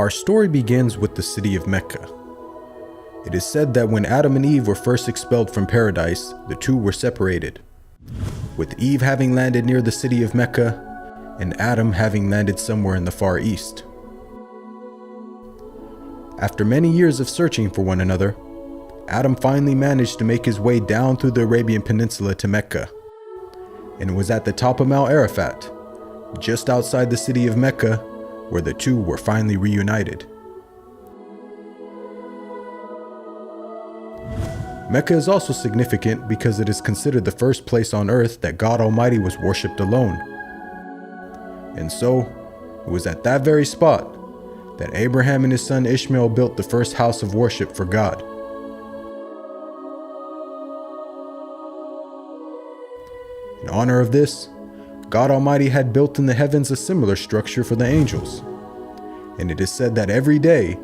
Our story begins with the city of Mecca. It is said that when Adam and Eve were first expelled from paradise, the two were separated, with Eve having landed near the city of Mecca and Adam having landed somewhere in the Far East. After many years of searching for one another, Adam finally managed to make his way down through the Arabian Peninsula to Mecca, and it was at the top of Mount Arafat, just outside the city of Mecca, where the two were finally reunited. Mecca is also significant because it is considered the first place on earth that God Almighty was worshipped alone. And so, it was at that very spot that Abraham and his son Ishmael built the first house of worship for God. In honor of this, God Almighty had built in the heavens a similar structure for the angels. And it is said that every day,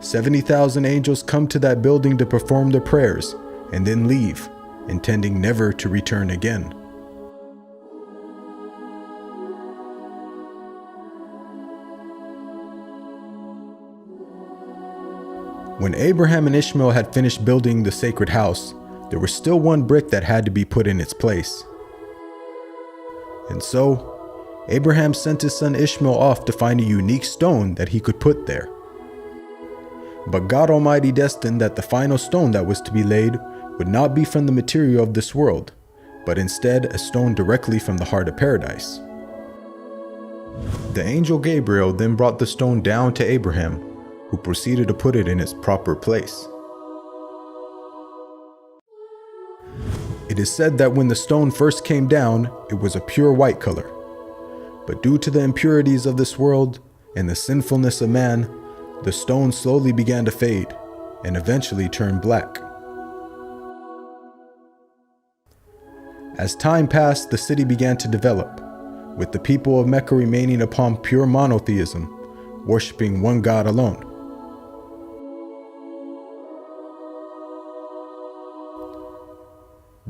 70,000 angels come to that building to perform their prayers and then leave, intending never to return again. When Abraham and Ishmael had finished building the sacred house, there was still one brick that had to be put in its place. And so, Abraham sent his son Ishmael off to find a unique stone that he could put there. But God Almighty destined that the final stone that was to be laid would not be from the material of this world, but instead a stone directly from the heart of paradise. The angel Gabriel then brought the stone down to Abraham, who proceeded to put it in its proper place. It is said that when the stone first came down, it was a pure white color. But due to the impurities of this world and the sinfulness of man, the stone slowly began to fade and eventually turned black. As time passed, the city began to develop, with the people of Mecca remaining upon pure monotheism, worshiping one God alone.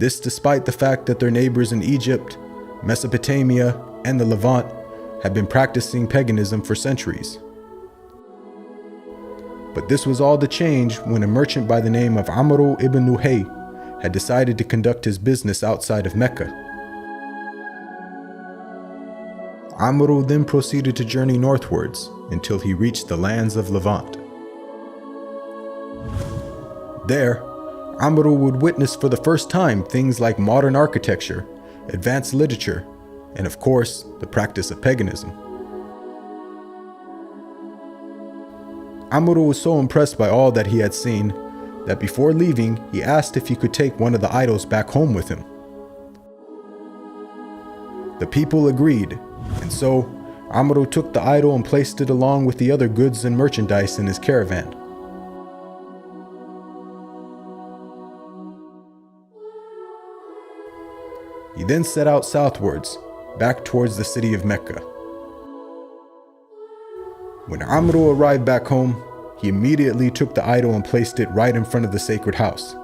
This despite the fact that their neighbors in Egypt, Mesopotamia, and the Levant had been practicing paganism for centuries. But this was all to change when a merchant by the name of Amr ibn Nuhay had decided to conduct his business outside of Mecca. Amr then proceeded to journey northwards until he reached the lands of Levant. There, Amr would witness for the first time things like modern architecture, advanced literature, and of course, the practice of paganism. Amr was so impressed by all that he had seen that before leaving, he asked if he could take one of the idols back home with him. The people agreed, and so Amr took the idol and placed it along with the other goods and merchandise in his caravan. He then set out southwards, back towards the city of Mecca. When Amr arrived back home, he immediately took the idol and placed it right in front of the sacred house.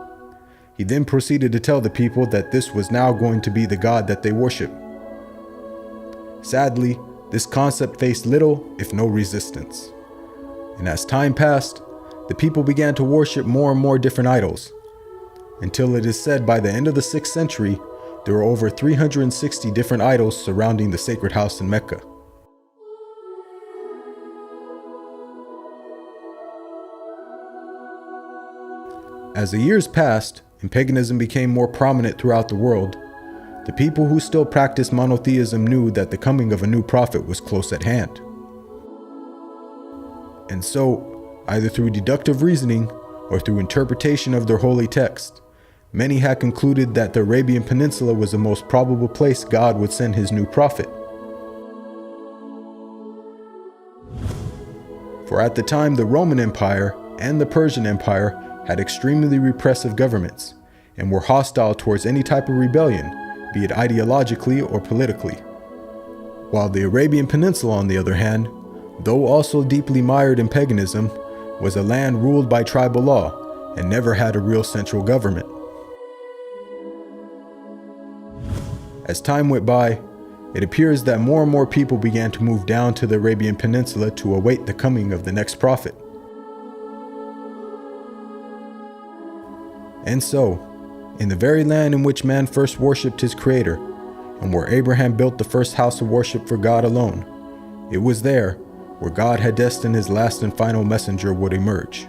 He then proceeded to tell the people that this was now going to be the God that they worship. Sadly, this concept faced little, if no resistance. And as time passed, the people began to worship more and more different idols, until it is said by the end of the 6th century, there were over 360 different idols surrounding the sacred house in Mecca. As the years passed and paganism became more prominent throughout the world, the people who still practiced monotheism knew that the coming of a new prophet was close at hand. And so, either through deductive reasoning or through interpretation of their holy text, many had concluded that the Arabian Peninsula was the most probable place God would send his new prophet. For at the time, the Roman Empire and the Persian Empire had extremely repressive governments and were hostile towards any type of rebellion, be it ideologically or politically. While the Arabian Peninsula, on the other hand, though also deeply mired in paganism, was a land ruled by tribal law and never had a real central government. As time went by, it appears that more and more people began to move down to the Arabian Peninsula to await the coming of the next prophet. And so, in the very land in which man first worshipped his Creator, and where Abraham built the first house of worship for God alone, it was there where God had destined his last and final messenger would emerge.